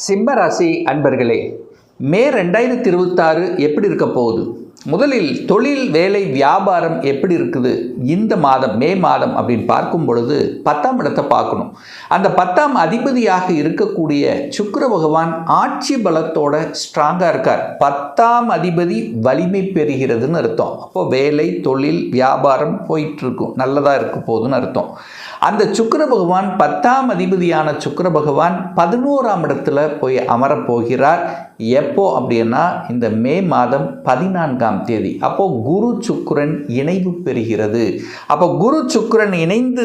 சிம்ம ராசி அன்பர்களே, மே 2026 எப்படி இருக்க போகுது? முதலில் தொழில், வேலை, வியாபாரம் எப்படி இருக்குது இந்த மாதம், மே மாதம் அப்படின்னு பார்க்கும் பொழுது 10ஆம் இடத்தை பார்க்கணும். அந்த 10ஆம் அதிபதியாக இருக்கக்கூடிய சுக்கிர பகவான் ஆட்சி பலத்தோட ஸ்ட்ராங்காக இருக்கார். 10ஆம் அதிபதி வலிமை பெறுகிறதுன்னு அர்த்தம். அப்போ வேலை, தொழில், வியாபாரம் போயிட்டுருக்கும், நல்லதாக இருக்க போகுதுன்னு அர்த்தம். அந்த சுக்கிர பகவான் 10ஆம் அதிபதியான சுக்கிர பகவான் 11ஆம் இடத்துல போய் அமரப்போகிறார். எப்போ அப்படின்னா இந்த மே மாதம் 14ஆம் தேதி. அப்போ குரு சுக்கிரன் இணைவு பெறுகிறது. அப்போ குரு சுக்கிரன் இணைந்து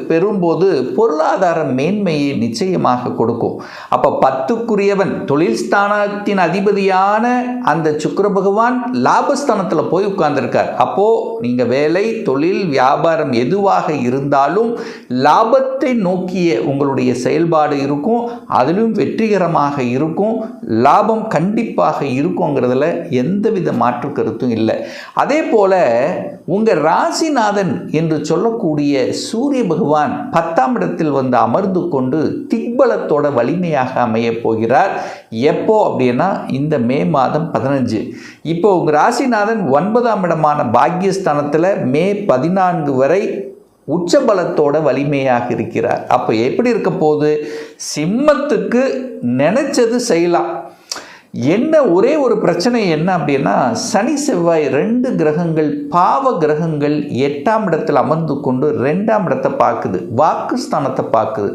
பெறும்போது பொருளாதார மேன்மையை நிச்சயமாக கொடுக்கும். அப்போ 10க்குரியவன் தொழில் ஸ்தானத்தின் அதிபதியான அந்த சுக்கிர பகவான் லாபஸ்தானத்தில் போய் உட்கார்ந்துருக்கார். அப்போ நீங்க வேலை, தொழில், வியாபாரம் எதுவாக இருந்தாலும் லாபத்தை நோக்கிய உங்களுடைய செயல்பாடு இருக்கும். அதிலும் வெற்றிகரமாக இருக்கும். லாபம் கண்டிப்பாக இருக்குங்கிறதுல எந்தவித மாற்று கருத்தும் இல்லை. அதே போல உங்க ராசிநாதன் என்று சொல்லக்கூடிய சூரிய பகவான் 10ஆம் இடத்தில் வந்து அமர்ந்து கொண்டு திக்பலத்தோட வலிமையாக அமைய போகிறார். எப்போ அப்படின்னா இந்த மே மாதம் 15. இப்போ உங்க ராசிநாதன் 9ஆம் இடமான பாக்கியஸ்தானத்தில் மே 14 வரை உச்சபலத்தோட வலிமையாக இருக்கிறார். அப்போ எப்படி இருக்க போகுது? சிம்மத்துக்கு நினைச்சது செய்யலாம். என்ன ஒரே ஒரு பிரச்சனை என்ன அப்படின்னா, சனி செவ்வாய் 2 கிரகங்கள், பாவ கிரகங்கள் 8ஆம் இடத்தில் அமர்ந்து கொண்டு 2ஆம் இடத்தை பார்க்குது, வாக்குஸ்தானத்தை பார்க்குது.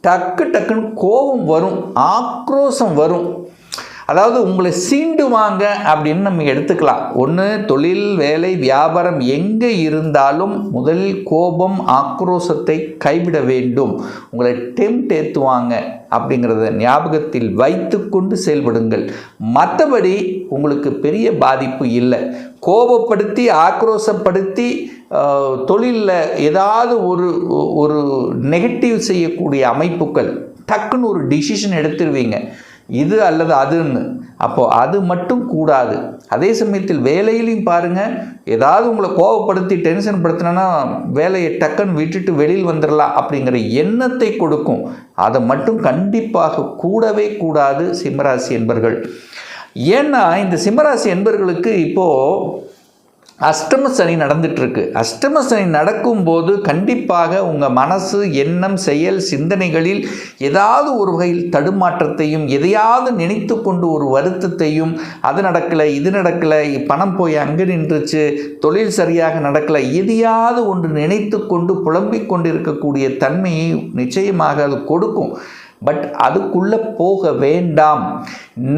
டக்குன்னு கோபம் வரும், ஆக்ரோஷம் வரும். அதாவது உங்களை சீண்டுவாங்க அப்படின்னு நம்ம எடுத்துக்கலாம். ஒன்று தொழில், வேலை, வியாபாரம் எங்கே இருந்தாலும் முதலில் கோபம், ஆக்ரோஷத்தை கைவிட வேண்டும். உங்களை டெம்ட் ஏற்றுவாங்க அப்படிங்கிறத ஞாபகத்தில் வைத்து கொண்டு செயல்படுங்கள். மற்றபடி உங்களுக்கு பெரிய பாதிப்பு இல்லை. கோபப்படுத்தி, ஆக்ரோஷப்படுத்தி தொழிலில் ஏதாவது ஒரு நெகட்டிவ் செய்யக்கூடிய அமைப்புகள் டக்குன்னு ஒரு டிசிஷன் எடுத்துருவீங்க, இது அல்லது அதுன்னு. அப்போது அது மட்டும் கூடாது. அதே சமயத்தில் வேலையிலையும் பாருங்கள், ஏதாவது உங்களை கோபப்படுத்தி டென்ஷன் படுத்தினா வேலையை டக்குன்னு விட்டுட்டு வெளியில் வந்துடலாம் அப்படிங்கிற எண்ணத்தை கொடுக்கும். அதை மட்டும் கண்டிப்பாக கூடவே கூடாது சிம்மராசி என்பர்கள். ஏன்னா இந்த சிம்மராசி என்பர்களுக்கு இப்போது அஷ்டம சனி நடந்துட்டுருக்கு. அஷ்டம சனி நடக்கும்போது கண்டிப்பாக உங்கள் மனசு, எண்ணம், செயல், சிந்தனைகளில் ஏதாவது ஒரு வகையில் தடுமாற்றத்தையும், எதையாவது நினைத்து கொண்டு ஒரு வருத்தத்தையும், அது நடக்கலை, இது நடக்கலை, பணம் போய் அங்கே நின்றுச்சு, தொழில் சரியாக நடக்கலை, எதையாவது ஒன்று நினைத்து கொண்டு புலம்பிக் கொண்டு இருக்கக்கூடிய தன்மையை நிச்சயமாக அது கொடுக்கும். பட் அதுக்குள்ளே போக வேண்டாம்.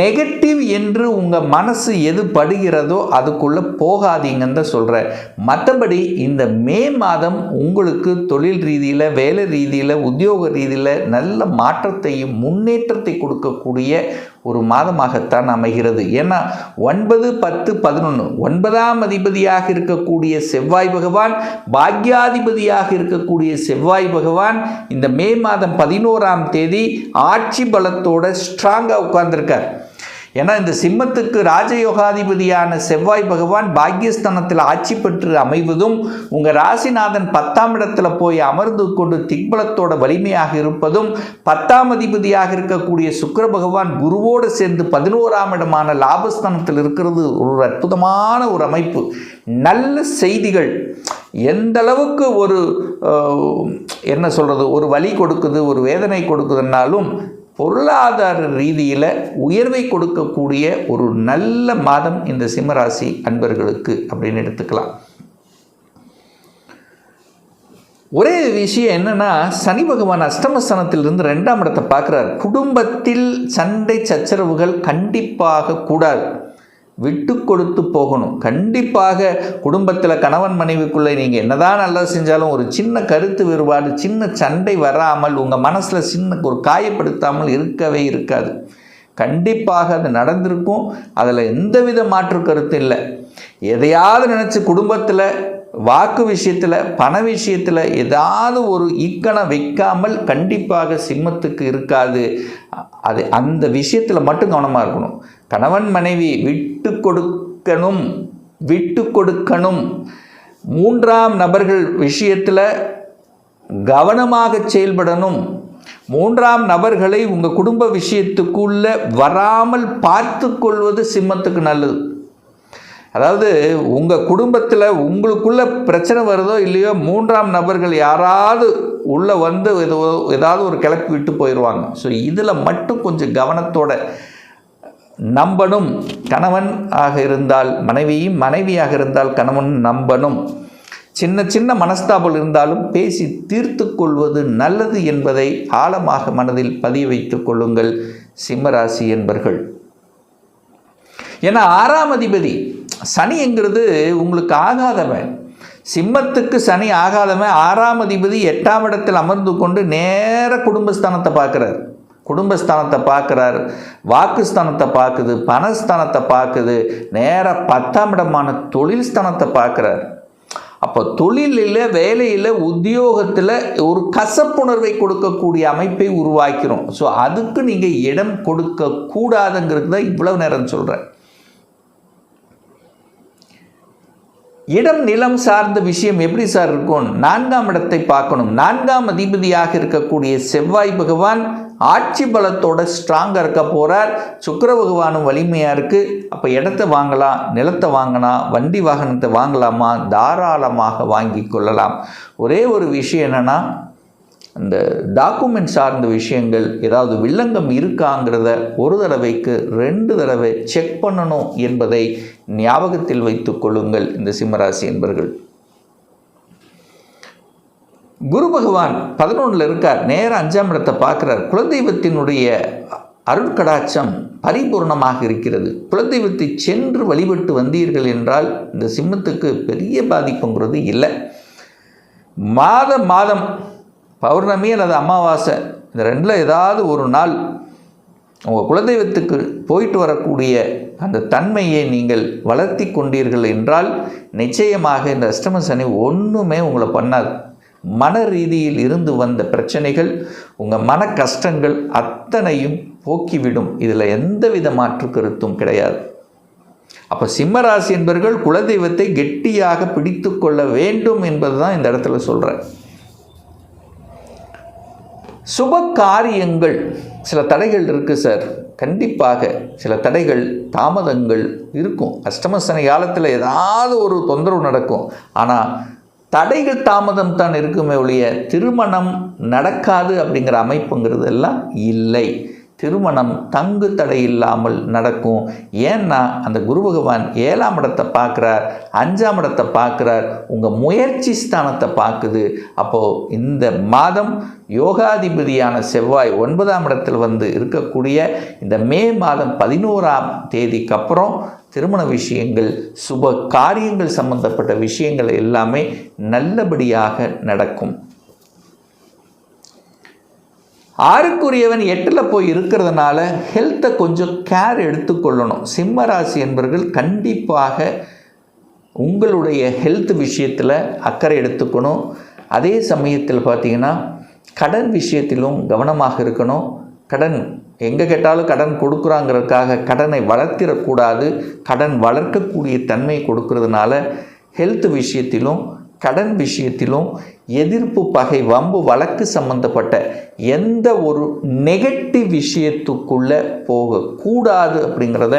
நெகட்டிவ் என்று உங்கள் மனசு எது படுகிறதோ அதுக்குள்ளே போகாதீங்கன்னு தான் சொல்கிறேன். மற்றபடி இந்த மே மாதம் உங்களுக்கு தொழில் ரீதியில், வேலை ரீதியில், உத்தியோக ரீதியில் நல்ல மாற்றத்தையும் முன்னேற்றத்தை கொடுக்கக்கூடிய ஒரு மாதமாகத்தான் அமைகிறது. ஏன்னா 9, 10, 11 9ஆம் அதிபதியாக இருக்கக்கூடிய செவ்வாய் பகவான், பாக்யாதிபதியாக இருக்கக்கூடிய செவ்வாய் பகவான் இந்த மே மாதம் 11ஆம் தேதி ஆட்சி பலத்தோட ஸ்ட்ராங்காக உட்கார்ந்துருக்கார். ஏன்னா இந்த சிம்மத்துக்கு ராஜயோகாதிபதியான செவ்வாய் பகவான் பாக்யஸ்தானத்தில் ஆட்சி பெற்று அமைவதும், உங்கள் ராசிநாதன் 10ஆம் இடத்துல போய் அமர்ந்து கொண்டு திக்பலத்தோட வலிமையாக இருப்பதும், 10ஆம் அதிபதியாக இருக்கக்கூடிய சுக்கிர பகவான் குருவோடு சேர்ந்து 11ஆம் இடமான லாபஸ்தானத்தில் இருக்கிறது ஒரு அற்புதமான ஒரு அமைப்பு. நல்ல செய்திகள் எந்த அளவுக்கு ஒரு வலி கொடுக்குது, ஒரு வேதனை கொடுக்குதுன்னாலும் பொருளாதார ரீதியில் உயர்வை கொடுக்கக்கூடிய ஒரு நல்ல மாதம் இந்த சிம்மராசி அன்பர்களுக்கு அப்படின்னு எடுத்துக்கலாம். ஒரே விஷயம் என்னன்னா, சனி பகவான் அஷ்டமஸ்தானத்திலிருந்து 2ஆம் இடத்தை பார்க்குறார். குடும்பத்தில் சண்டை சச்சரவுகள் கண்டிப்பாக கூடாது, விட்டு கொடுத்து போகணும். கண்டிப்பாக குடும்பத்தில் கணவன் மனைவிக்குள்ளே நீங்கள் என்னதான் நல்லது செஞ்சாலும் ஒரு சின்ன கருத்து வேறுபாடு, சின்ன சண்டை வராமல், உங்கள் மனசில் சின்ன ஒரு காயப்படுத்தாமல் இருக்கவே இருக்காது. கண்டிப்பாக அது நடந்திருக்கும். அதில் எந்தவித மாற்று கருத்து இல்லை. எதையாவது நினச்சி குடும்பத்தில், வாக்கு விஷயத்தில், பண விஷயத்தில் ஏதாவது ஒரு இக்கணை வைக்காமல் கண்டிப்பாக சிம்மத்துக்கு இருக்காது. அது அந்த விஷயத்தில் மட்டும் கவனமாக இருக்கணும். கணவன் மனைவி விட்டு கொடுக்கணும். 3ஆம் நபர்கள் விஷயத்தில் கவனமாக செயல்படணும். மூன்றாம் நபர்களை உங்கள் குடும்ப விஷயத்துக்குள்ள வராமல் பார்த்து கொள்வது சிம்மத்துக்கு நல்லது. அதாவது உங்கள் குடும்பத்தில் உங்களுக்குள்ள பிரச்சனை வருதோ இல்லையோ, மூன்றாம் நபர்கள் யாராவது உள்ளே வந்து ஏதாவது ஒரு கிளப்பி விட்டு போயிடுவாங்க. ஸோ இதில் மட்டும் கொஞ்சம் கவனத்தோட நம்பணும். கணவன் ஆக இருந்தால் மனைவியும், மனைவியாக இருந்தால் கணவன் நம்பணும். சின்ன சின்ன மனஸ்தாபம் இருந்தாலும் பேசி தீர்த்து கொள்வது நல்லது என்பதை ஆழமாக மனதில் பதிய வைத்துக் கொள்ளுங்கள் சிம்மராசி என்பர்கள். ஏன்னா 6ஆம் அதிபதி சனிங்கிறது உங்களுக்கு ஆகாதவன். சிம்மத்துக்கு சனி ஆகாதவன். 6ஆம் அதிபதி 8ஆம் இடத்தில் அமர்ந்து கொண்டு நேர குடும்பஸ்தானத்தை பார்க்குறார். குடும்பஸ்தானத்தை பார்க்குறார், வாக்குஸ்தானத்தை பார்க்குது, பணஸ்தானத்தை பார்க்குது, நேர 10ஆம் இடமான தொழில் ஸ்தானத்தை பார்க்குறார். அப்போ தொழிலில், வேலையில், உத்தியோகத்தில் ஒரு கசப்புணர்வை கொடுக்கக்கூடிய அமைப்பை உருவாக்கிறோம். ஸோ அதுக்கு நீங்கள் இடம் கொடுக்கக்கூடாதுங்கிறது தான் இவ்வளவு நேரம் சொல்கிறேன். இடம் நிலம் சார்ந்த விஷயம் எப்படி சார் இருக்கும்? 4ஆம் இடத்தை பார்க்கணும். 4ஆம் அதிபதியாக இருக்கக்கூடிய செவ்வாய் பகவான் ஆட்சி பலத்தோட ஸ்ட்ராங்காக இருக்க போகிறார். சுக்கிர பகவானும் வலிமையாக இருக்குது. அப்போ இடத்த வாங்கலாம், நிலத்தை வாங்கலாம், வண்டி வாகனத்தை வாங்கலாமா? தாராளமாக வாங்கி கொள்ளலாம். ஒரே ஒரு விஷயம் என்னென்னா, இந்த டாக்குமெண்ட் சார்ந்த விஷயங்கள் ஏதாவது வில்லங்கம் இருக்காங்கிறத ஒரு தடவைக்கு 2 தடவை செக் பண்ணணும் என்பதை ஞாபகத்தில் வைத்துக் கொள்ளுங்கள் இந்த சிம்மராசி என்பர்கள். குரு பகவான் 11ல் இருக்கார், நேர 5ஆம் இடத்தை பார்க்குறார். குலதெய்வத்தினுடைய அருட்கடாட்சம் பரிபூர்ணமாக இருக்கிறது. குலதெய்வத்தை சென்று வழிபட்டு வந்தீர்கள் என்றால் இந்த சிம்மத்துக்கு பெரிய பாதிப்புங்கிறது இல்லை. மாதம் பௌர்ணமி அல்லது அமாவாசை இந்த 2ல் ஏதாவது ஒரு நாள் உங்கள் குலதெய்வத்துக்கு போயிட்டு வரக்கூடிய அந்த தன்மையை நீங்கள் வளர்த்தி கொண்டீர்கள் என்றால் நிச்சயமாக இந்த அஷ்டம சனி ஒன்றுமே உங்களை பண்ணாது. மன ரீதியில் இருந்து வந்த பிரச்சனைகள், உங்கள் மன கஷ்டங்கள் அத்தனையும் போக்கிவிடும். இதில் எந்தவித மாற்று கருத்தும் கிடையாது. அப்போ சிம்மராசி என்பவர்கள் குலதெய்வத்தை கெட்டியாக பிடித்து கொள்ள வேண்டும் என்பது தான் இந்த இடத்துல சொல்கிறேன். சுப காரியங்கள் சில தடைகள் இருக்குது சார். கண்டிப்பாக சில தடைகள், தாமதங்கள் இருக்கும். அஷ்டம சனி காலத்தில் ஏதாவது ஒரு தொந்தரவு நடக்கும். ஆனால் தடைகள் தாமதம் தான் இருக்குமே ஒழிய திருமணம் நடக்காது அப்படிங்கிற அமைப்புங்கிறது எல்லாம் இல்லை. திருமணம் தங்கு தடை இல்லாமல் நடக்கும். ஏன்னா அந்த குரு பகவான் 7ஆம் இடத்தை பார்க்குறார், 5ஆம் இடத்தை பார்க்குறார், உங்கள் முயற்சி ஸ்தானத்தை பார்க்குது. அப்போது இந்த மாதம் யோகாதிபதியான செவ்வாய் 9ஆம் இடத்தில் வந்து இருக்கக்கூடிய இந்த மே மாதம் 11ஆம் தேதிக்கு அப்புறம் திருமண விஷயங்கள், சுப காரியங்கள் சம்பந்தப்பட்ட விஷயங்கள் எல்லாமே நல்லபடியாக நடக்கும். 6க்குரியவன் 8ல் போய் இருக்கிறதுனால ஹெல்த்தை கொஞ்சம் கேர் எடுத்துக்கொள்ளணும். சிம்ம ராசி என்பவர்கள் கண்டிப்பாக உங்களுடைய ஹெல்த் விஷயத்தில் அக்கறை எடுத்துக்கணும். அதே சமயத்தில் பார்த்திங்கன்னா கடன் விஷயத்திலும் கவனமாக இருக்கணும். கடன் எங்கே கேட்டாலும் கடன் கொடுக்குறாங்கிறதுக்காக கடனை வளர்த்திடக்கூடாது. கடன் வளர்க்கக்கூடிய தன்மை கொடுக்கறதுனால ஹெல்த் விஷயத்திலும் கடன் விஷயத்திலும் எதிர்ப்பு, பகை, வம்பு, வழக்கு சம்பந்தப்பட்ட எந்த ஒரு நெகட்டிவ் விஷயத்துக்குள்ளே போகக்கூடாது அப்படிங்கிறத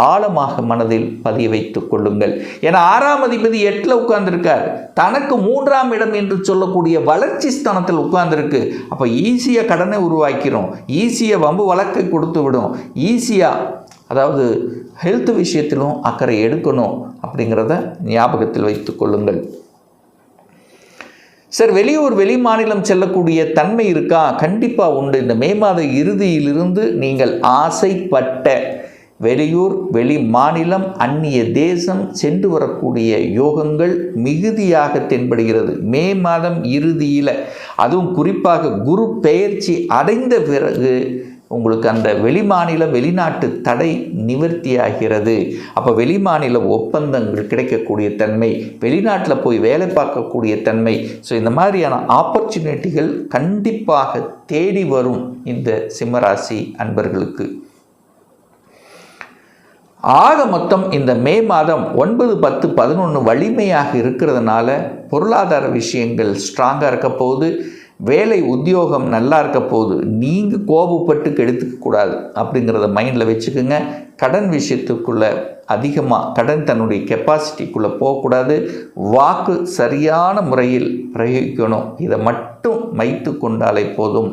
ஆழமாக மனதில் பதிய வைத்து கொள்ளுங்கள். ஏன்னா 6ஆம் அதிபதி 8ல் உட்கார்ந்துருக்கார். தனக்கு 3ஆம் இடம் என்று சொல்லக்கூடிய வளர்ச்சி ஸ்தானத்தில் உட்கார்ந்துருக்கு. அப்போ ஈஸியாக கடனை உருவாக்கிறோம், ஈஸியாக வம்பு வழக்கை கொடுத்து விடும், ஈஸியாக அதாவது ஹெல்த் விஷயத்திலும் அக்கறை எடுக்கணும் அப்படிங்கிறத ஞாபகத்தில் வைத்து கொள்ளுங்கள். சார், வெளியூர் வெளி மாநிலம் செல்லக்கூடிய தன்மை இருக்கா? கண்டிப்பாக உண்டு. இந்த மே மாத இறுதியிலிருந்து நீங்கள் ஆசைப்பட்ட வெளியூர் வெளி மாநிலம் அந்நிய தேசம் சென்று வரக்கூடிய யோகங்கள் மிகுதியாக தென்படுகிறது. மே மாதம் இறுதியில், அதுவும் குறிப்பாக குரு பெயர்ச்சி அடைந்த பிறகு உங்களுக்கு அந்த வெளிமாநில வெளிநாட்டு தடை நிவர்த்தியாகிறது. அப்போ வெளிமாநில ஒப்பந்தங்கள் கிடைக்கக்கூடிய தன்மை, வெளிநாட்டில் போய் வேலை பார்க்கக்கூடிய தன்மை, ஸோ இந்த மாதிரியான ஆப்பர்ச்சுனிட்டிகள் கண்டிப்பாக தேடி வரும் இந்த சிம்மராசி அன்பர்களுக்கு. ஆக மொத்தம் இந்த மே மாதம் 9, 10, 11 வலிமையாக இருக்கிறதுனால பொருளாதார விஷயங்கள் ஸ்ட்ராங்காக இருக்க போகுது. வேலை உத்தியோகம் நல்லா இருக்க போது, நீங்கள் கோபப்பட்டு கெடுத்துக்கக்கூடாது அப்படிங்கிறத மைண்டில் வச்சுக்கோங்க. கடன் விஷயத்துக்குள்ளே அதிகமாக கடன் தன்னுடைய கெப்பாசிட்டிக்குள்ளே போகக்கூடாது. வாக்கு சரியான முறையில் பிரயோகிக்கணும். இதை மட்டும் வைத்து கொண்டாலே போதும்,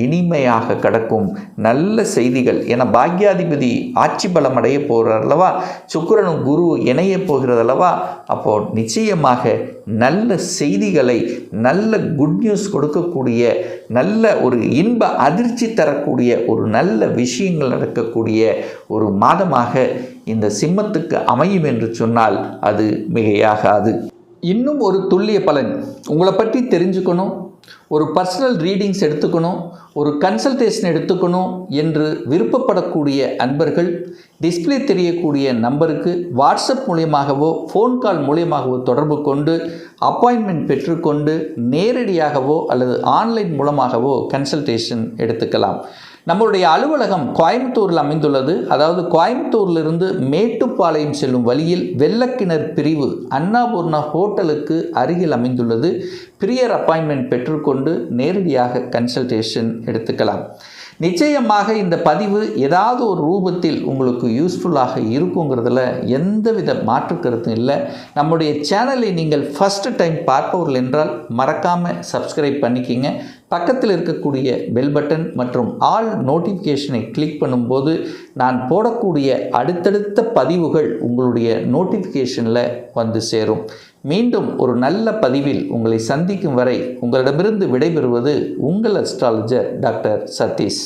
இனிமையாக கிடக்கும். நல்ல செய்திகள், ஏன்னா பாக்யாதிபதி ஆட்சி பலம் அடைய போகிறார் அல்லவா, சுக்கிரனும் குரு இணைய போகிறது அல்லவா, அப்போது நிச்சயமாக நல்ல செய்திகளை, நல்ல குட் நியூஸ் கொடுக்கக்கூடிய, நல்ல ஒரு இன்ப அதிர்ச்சி தரக்கூடிய ஒரு நல்ல விஷயங்கள் நடக்கக்கூடிய ஒரு மாதமாக இந்த சிம்மத்துக்கு அமையும் என்று சொன்னால் அது மிகையாகாது. இன்னும் ஒரு துல்லிய பலன் உங்களை பற்றி தெரிஞ்சுக்கணும், ஒரு பர்சனல் ரீடிங்ஸ் எடுத்துக்கணும், ஒரு கன்சல்டேஷன் எடுத்துக்கணும் என்று விருப்பப்படக்கூடிய அன்பர்கள் டிஸ்பிளே தெரியக்கூடிய நம்பருக்கு வாட்ஸ்அப் மூலியமாகவோ ஃபோன் கால் மூலியமாகவோ தொடர்பு கொண்டு அப்பாயின்மெண்ட் பெற்றுக்கொண்டு நேரடியாகவோ அல்லது ஆன்லைன் மூலமாகவோ கன்சல்டேஷன் எடுத்துக்கலாம். நம்மளுடைய அலுவலகம் கோயம்புத்தூரில் அமைந்துள்ளது. அதாவது கோயம்புத்தூரிலிருந்து மேட்டுப்பாளையம் செல்லும் வழியில் வெள்ளக்கிணர் பிரிவு அன்னபூர்ணா ஹோட்டலுக்கு அருகில் அமைந்துள்ளது. பிரியர் அப்பாயின்மெண்ட் பெற்றுக்கொண்டு நேரடியாக கன்சல்டேஷன் எடுத்துக்கலாம். நிச்சயமாக இந்த பதிவு ஏதாவது ஒரு ரூபத்தில் உங்களுக்கு யூஸ்ஃபுல்லாக இருக்குங்கிறதுல எந்தவித மாற்று கருத்தும் இல்லை. நம்முடைய சேனலை நீங்கள் ஃபஸ்ட்டு டைம் பார்ப்பவர்கள் என்றால் மறக்காமல் சப்ஸ்கிரைப் பண்ணிக்கிங்க. பக்கத்தில் இருக்கக்கூடிய பெல் பட்டன் மற்றும் ஆல் நோட்டிஃபிகேஷனை கிளிக் பண்ணும்போது நான் போடக்கூடிய அடுத்தடுத்த பதிவுகள் உங்களுடைய நோட்டிஃபிகேஷனில் வந்து சேரும். மீண்டும் ஒரு நல்ல பதிவில் உங்களை சந்திக்கும் வரை உங்களிடமிருந்து விடைபெறுவது உங்கள் அஸ்ட்ராலஜர் டாக்டர் சதீஷ்.